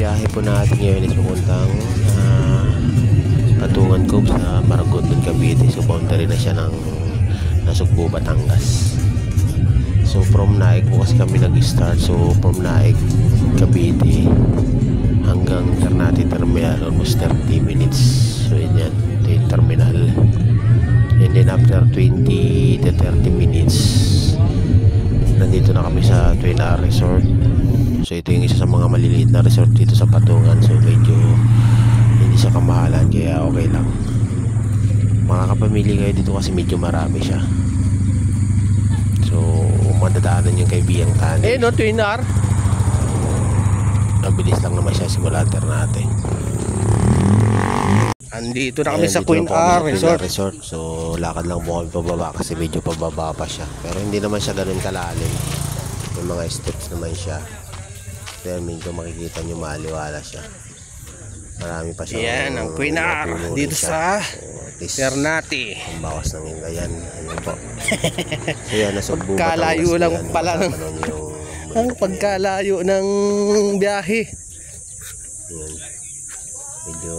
biyahe po natin ngayon is pupuntang Patungan Cove sa Maragondon, Cavite. So boundary na siya ng Nasugbu, Batangas. So from Naik po kasi kami nag-start. So from Naik, Cavite hanggang Ternate Terminal, almost 30 minutes. So yun yan, ito yung terminal. And then after 20 to 30 minutes, nandito na kami sa Twin R Resort. So ito yung isa sa mga maliliit na resort dito sa Patungan. So medyo hindi siya kamahalan, kaya okay lang. Makakapamili kayo dito kasi medyo marami siya. So madadaanan yung kaibigang Tani. No, Twin R. Mabilis lang naman siya simula Ternate. Andito na kami sa Queen R Resort. So lakad lang po kami pababa kasi medyo pababa pa siya. Pero hindi naman siya ganun kalalim. May mga steps naman siya. Kaya medyo makikita nyo maaliwala siya. Marami pa siya. Yan ang Queen R dito sa Ternate. Ang bawas ng yung ganyan. Ayun po. So yan, Nasugbu, Pagkalayo lang pala ang pagkalayo ng biyahe. Yun. Medyo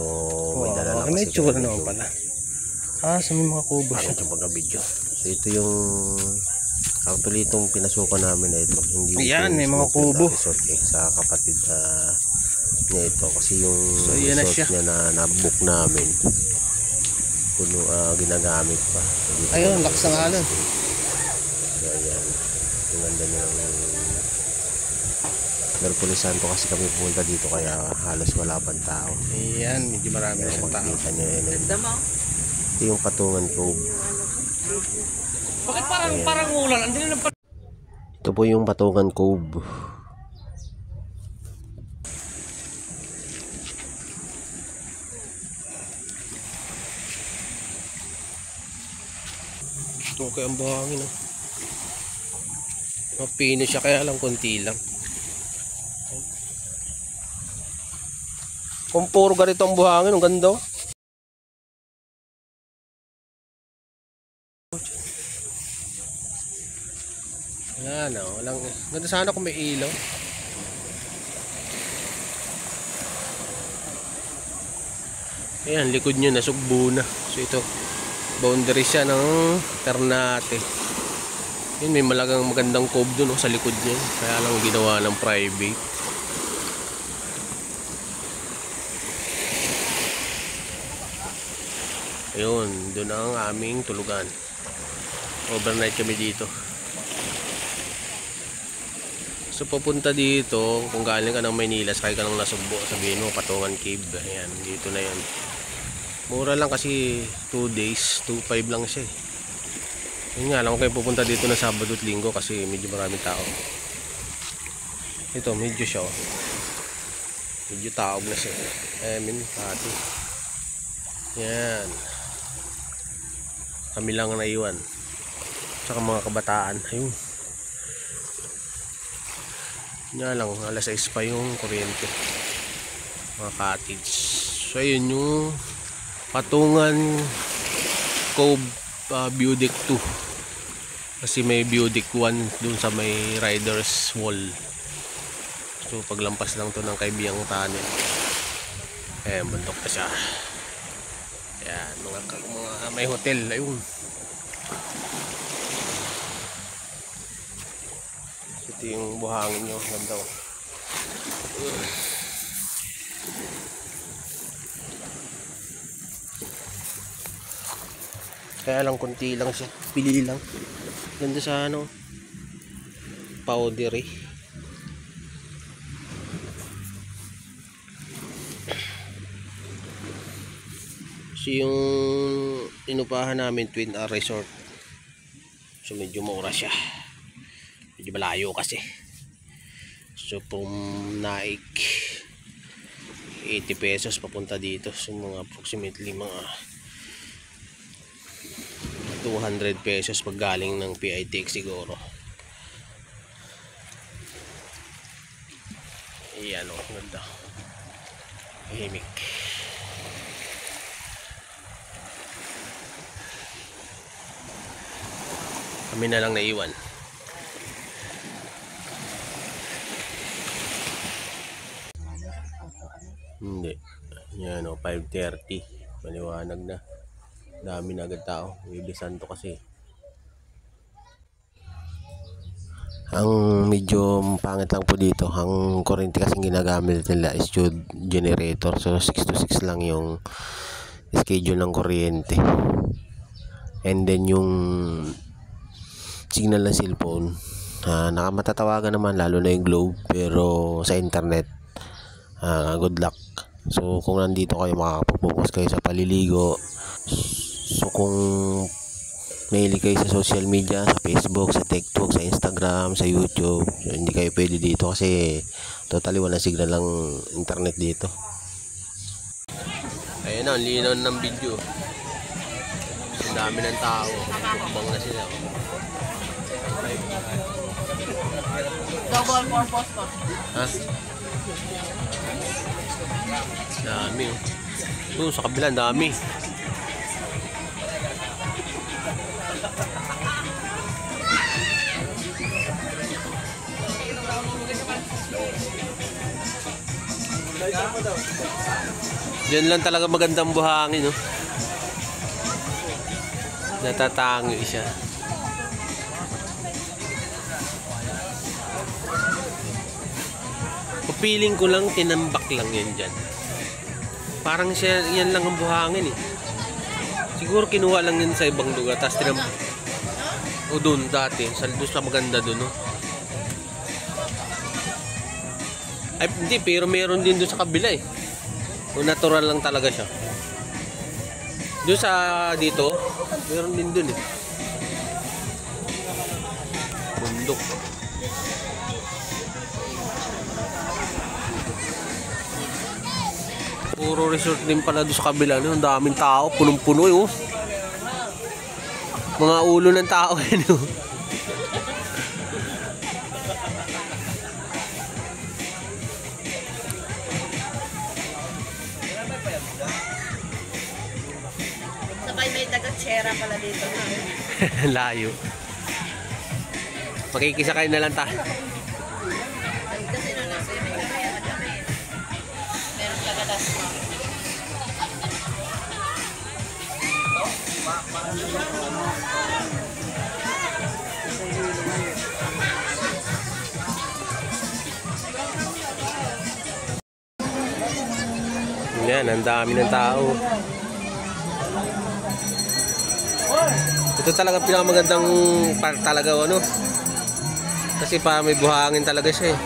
may dala lang may tsura naman pala. Sa may mga kubo siya. Parang pagka-video. So ito yung actually itong pinasukan namin na ito. Hindi yan, may mga kubo. Resort, sa kapatid niya ito. Kasi yung resort niya na na-book namin, puno, ginagamit pa. So, ayun, lakas ng alon. So ayan. Yung ganda niya ng Merkulis Santo kasi kami pumunta dito kaya halos wala pang tao. Ayan, medyo marami na siyang tao. Ito yung Patungan Cove. Bakit parang ulan? Ito po yung Patungan Cove. Okay ang buhangin. Mapino siya kaya lang konti lang. Kung puro ganito ang buhangin, ang ganda. Ayan o, walang ganda sana kung may ilaw. Ayan, likod nyo Nasugbu na. So ito, boundary siya ng Ternate. Yun, may magandang cove dun sa likod niya. Kaya lang ginawa ng private. Ayun, dun ang aming tulugan. Overnight kami dito. So papunta dito, kung galing ka ng Maynila, sakay ka ng Nasugbu, sabihin mo Patungan Cave. Ayan, dito na yan. Mura lang kasi 2 days, 2.5 lang siya. Yun nga lang, kung kayo pupunta dito na Sabado at Linggo kasi medyo maraming tao. Ito, medyo siya. Medyo taob na siya. Pati. Yan. Kami lang naiwan. Tsaka mga kabataan. Ayun. Yan lang, alas 6 pa yung kuryente. Mga cottage. So ayun yung Patungan Cove View Deck 2. Kasi may View Deck 1 dun sa may Riders Wall. So paglampas lang to ng kaibigang Tani. Bundok na siya. Ayan, mga may hotel. Ayun. Ito yung buhangin nyo. Ganda ko. Kaya lang konti lang siya. Pili lang. Ganda sa powdery. So yung inupahan namin Twin R Resort. So medyo mura siya. Medyo malayo kasi. So from Naik 80 pesos papunta dito. So mga approximately mga 200 pesos pag galing ng PITX siguro. Ayan o, ganda. Himik. Kami na lang naiwan. Hindi. Yan o, 5:30. Maliwanag na. Dami na agad tao. Wibis Santo kasi. Ang medyo pangit lang po dito, ang kuryente kasing ginagamit nila is generator. So 6 to 6 lang yung schedule ng kuryente. And then yung signal ng cellphone, nakamatatawagan naman, lalo na yung Globe, pero sa internet, good luck. So kung nandito kayo, makakapag-focus kayo sa paliligo. So kung mahilig kayo sa social media, sa Facebook, sa TikTok, sa Instagram, sa YouTube, so hindi kayo pwede dito kasi totally walang signal ng internet dito. Ayan na, ang linaw ng video. Ang dami ng tao. Bukbang na sila. Double purpose po. Ha? Dami oh. Doon sa kabila, dami. Diyan lang talaga magandang buhangin, no? Natatangi siya. Feeling ko lang tinambak lang yan dyan. Parang siya, yan lang ang buhangin eh. Siguro kinuha lang yan sa ibang lugar, tapos tinambak. O doon dati, doon sa maganda doon, no? Ay, hindi, pero meron din doon sa kabila eh. O natural lang talaga siya. Doon sa dito, meron din doon eh. Bundok. Puro resort din pala doon sa kabila. Ang daming tao, punong-puno eh. Oh. Mga ulo ng tao eh. No? Sabay may taga-tsera pala dito. Layo. Makikisakay na lang tayo. Kasi nung nag-swimming kami, meron taga-dasma. Yan, ang dami ng tao. Ito talaga pinakamagandang part talaga, ano? Kasi pa may buhangin talaga siya eh.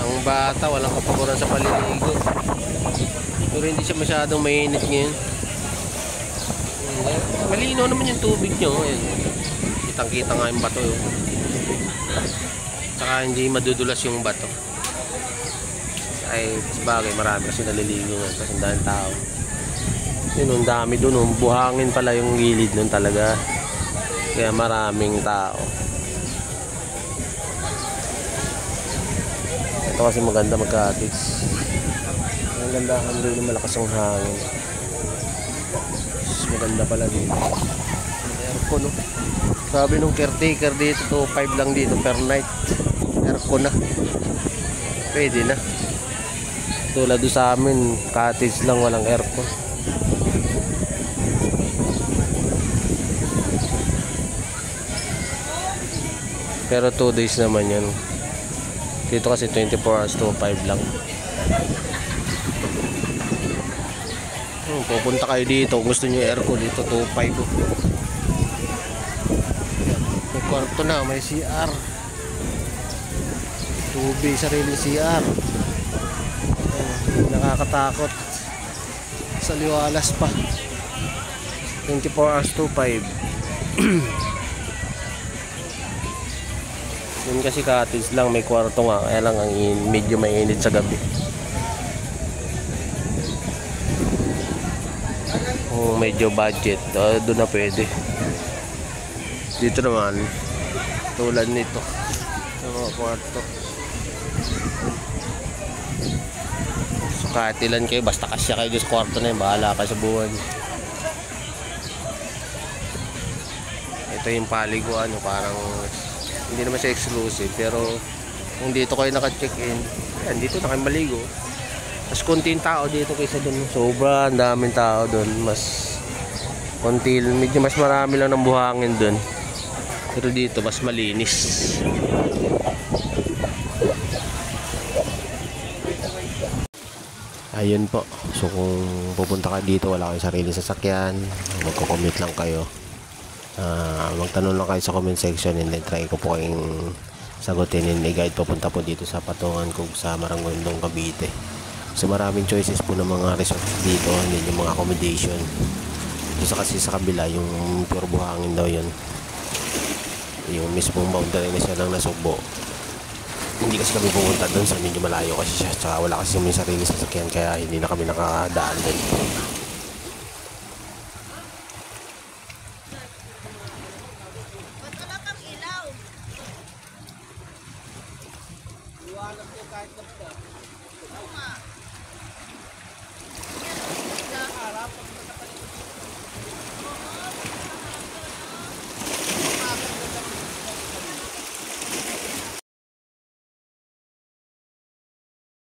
Ang bata, walang kapaguran sa paliligo. Pero hindi siya masyadong mainit ngayon. Malinaw naman yung tubig nyo. Kitang-kita nga yung bato. Tsaka hindi madudulas yung bato. Ay, sabagay, marami kasi naliligo ngayon kasi ang daming tao. Yun, ang dami dun. Buhangin pala yung gilid nun talaga. Kaya maraming tao. Ito kasi maganda magka-cottage. Ang ganda ang doon, malakas ang hangin. Maganda pala dito. Aircon, no? Sabi nung caretaker dito, 2.5 lang dito per night. Aircon na. Pwede na. Tulad doon sa amin, cottage lang, walang aircon. Pero 2 days naman yan. Dito kasi 24 hours to 5 lang. Pupunta kayo dito kung gusto nyo aircon dito, 2.5. May kwarto na, may CR. Tubig, sarili CR. Nakakatakot. Sa liwalas pa. 24 hours to 5. Yun kasi cottage lang, may kwarto nga. Kaya lang ang medyo mainit sa gabi. Kung medyo budget, doon na pwede. Dito naman tulad nito ng mga kwarto. So kahit ilan kayo, basta kasya kayo sa kwarto na yun, bahala ka sa buwan. Ito yung paliguan, parang hindi naman siya exclusive, pero kung dito kayo naka-check-in, yan, dito na kayo maligo. Mas konting tao dito kaysa doon. Sobrang daming tao doon. Mas konti, medyo mas marami lang ng buhangin doon. Pero dito mas malinis. Ayun po. So kung pupunta ka dito, wala kayong sarili sasakyan, magko-commute lang kayo. Magtanong lang kayo sa comment section and then try ko po kayong sagutin and i-guide papunta po dito sa Patungan Cove sa Maragondong, Cavite. So maraming choices po ng mga resort dito, hindi yung mga accommodation. Isa kasi sa kabila yung pure buhangin daw yun, yung mismong boundary na siya ng Nasugbo. Hindi kasi kami pumunta doon sa medyo malayo kasi siya, tsaka wala kasi kami sarili sasakyan kaya hindi na kami nakadaan doon. Ba't wala kang ilaw? Iwanan ko kahit na po. Oo nga.